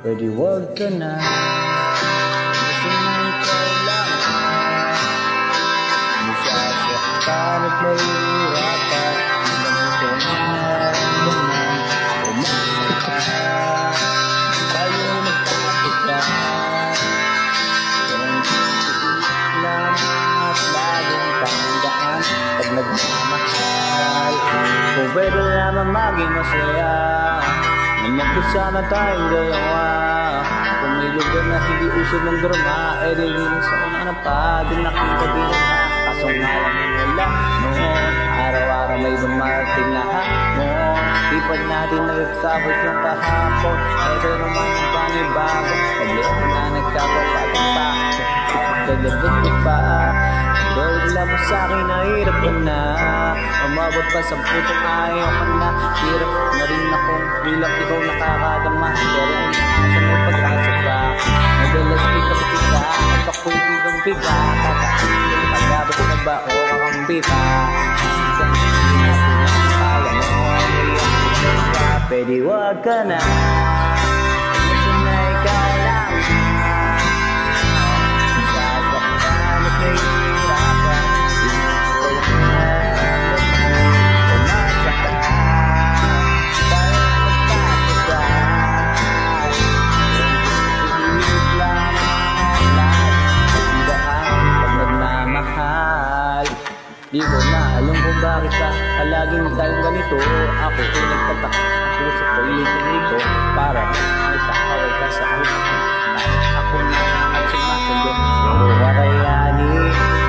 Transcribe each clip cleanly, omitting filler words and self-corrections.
pwede wag ka na. Gusto na ikaw lang. Masasaktan at mahirapan. Ganito ang nararamdaman. Umasa ka, tayo magkakita. Kung tiis lang at laging tandaan. Pag nagmamahal, kung pwede naman maging masaya, na magkasama tayong dalawa. Kung may lugar na hindi usod ng drama, eh rin sa una na pa, din nakita din na. Kaso nga lang wala noon, araw-araw may dumating na hamon. Di pa natin nagtapos yung kahapon, ito naman yung panibago. Pagli ako na nagkapapatang pa, dalagot ko pa. Dahil labas sa'kin na hirap ka na, umabot pa sa putong ayaw ka na. Hirap na rin akong bilang ikaw nakakadama. Pero ang nasa may pag-asa pa, madalas di ka pita at ako'y bigong pita. Kakasin magabot na ba o kakampi pa. Minsan hindi natin nakakala mo, pwede wag ka na. Gusto na ikaw lang. Masasaktan at may di ko na alam kung bakit ka laging tayong ganito. Ako ay nagtatak, ang puso ko'y ligo-ligo. Para nagkakaway ka sa akin. Ako na ang sumasagot. Pero kakayani,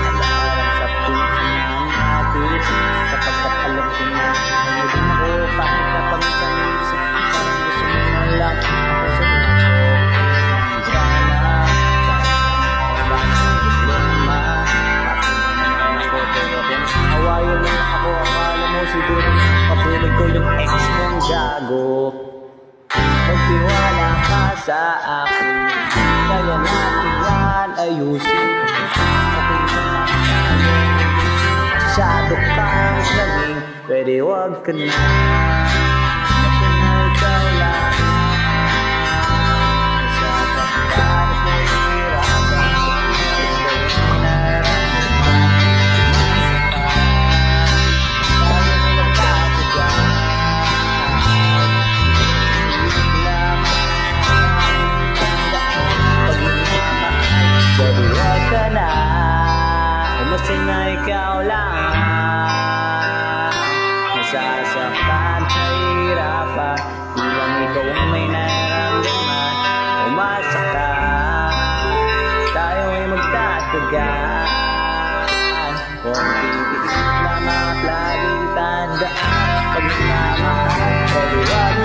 alarang sa puso natin. Sapagkat alam ko na ano din ako. Bakit na pangitanisip, parang gusto mo na lang. Kasi ako, sana problema. Awayan lang ako, akala mo siguro kapulog ko yung ex mong gago. Magtiwala ka sa akin, kaya natin yan ayusin. Okay na tayo, masyado kang lamig, pwede wag ka na. Kasi na ikaw lang. Masasaktan at mahirapan. Pwede wag ka na, umasa na ikaw lang. Masasaktan, mahirapan, bilang ikaw ang may nararamdaman. Umasa ka, tayo ay magtatagan. Kung titiis lamang at laging tandaan, pag nagmamahal, pwede wag